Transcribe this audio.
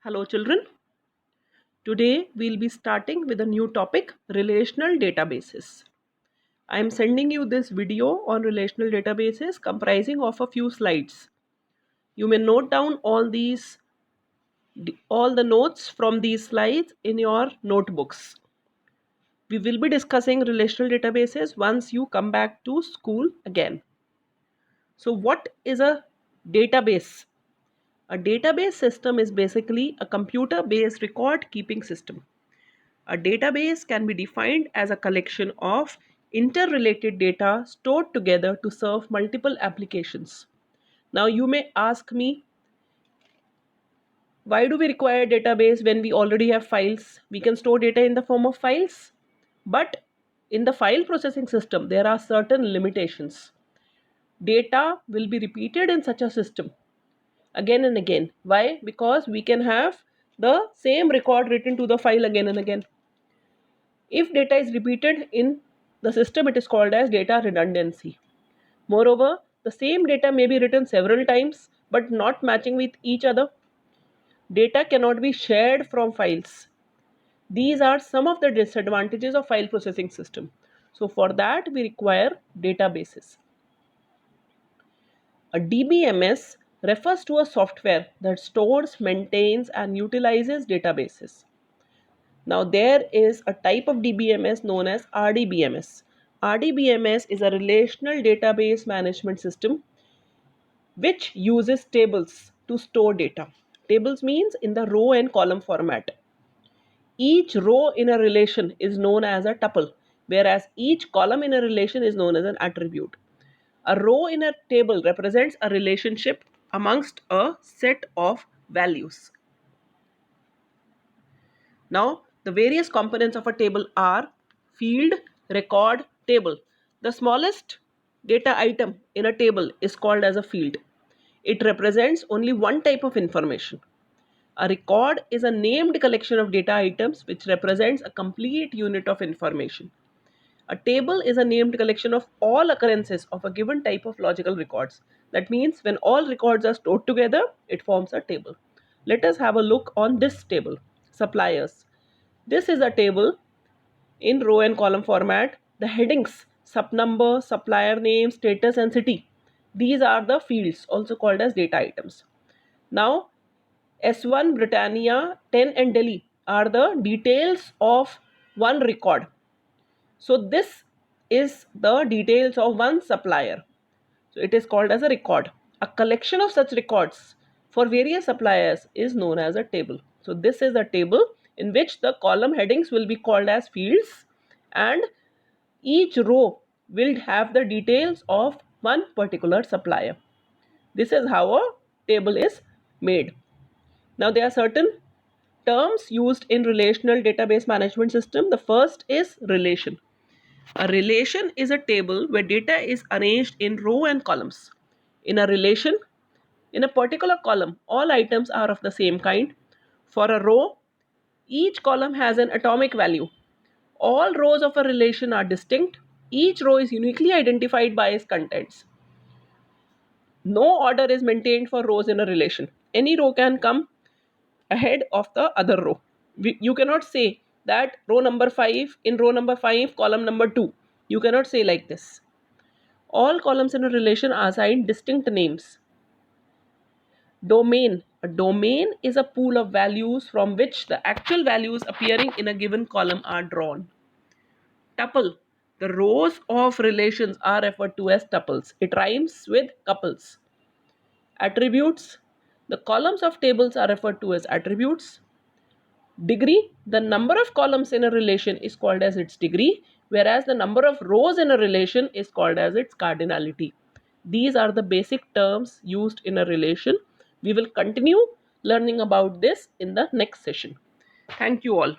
Hello children. Today we'll be starting with a new topic, relational databases. I am sending you this video on relational databases comprising of a few slides. You may note down all the notes from these slides in your notebooks. We will be discussing relational databases once you come back to school again. So what is a database? A database system is basically a computer-based record keeping system. A database can be defined as a collection of interrelated data stored together to serve multiple applications. Now you may ask me, why do we require a database when we already have files? We can store data in the form of files, but in the file processing system, there are certain limitations. Data will be repeated in such a system again and again. Why? Because we can have the same record written to the file again and again. If data is repeated in the system, it is called as data redundancy. Moreover, the same data may be written several times but not matching with each other. Data cannot be shared from files. These are some of the disadvantages of file processing system. So for that we require databases. A DBMS refers to a software that stores, maintains and utilizes databases. Now there is a type of DBMS known as RDBMS. RDBMS is a relational database management system which uses tables to store data. Tables means in the row and column format. Each row in a relation is known as a tuple, whereas each column in a relation is known as an attribute. A row in a table represents a relationship amongst a set of values. Now, the various components of a table are field, record, table. The smallest data item in a table is called as a field. It represents only one type of information. A record is a named collection of data items which represents a complete unit of information. A table is a named collection of all occurrences of a given type of logical records. That means when all records are stored together, it forms a table. Let us have a look on this table, suppliers. This is a table in row and column format. The headings, sub number, supplier name, status and city. These are the fields also called as data items. Now S1, Britannia, 10 and Delhi are the details of one record. So this is the details of one supplier. So it is called as a record. A collection of such records for various suppliers is known as a table. So this is a table in which the column headings will be called as fields and each row will have the details of one particular supplier. This is how a table is made. Now there are certain terms used in relational database management system. The first is relation. A relation is a table where data is arranged in row and columns. In a relation, in a particular column, all items are of the same kind. For a row, each column has an atomic value. All rows of a relation are distinct. Each row is uniquely identified by its contents. No order is maintained for rows in a relation. Any row can come ahead of the other row. You cannot say that row number 5 in row number 5 column number 2. You cannot say like this. All columns in a relation are assigned distinct names. Domain. A domain is a pool of values from which the actual values appearing in a given column are drawn. Tuple. The rows of relations are referred to as tuples. It rhymes with couples. Attributes. The columns of tables are referred to as attributes. Degree. The number of columns in a relation is called as its degree, whereas the number of rows in a relation is called as its cardinality. These are the basic terms used in a relation. We will continue learning about this in the next session. Thank you all.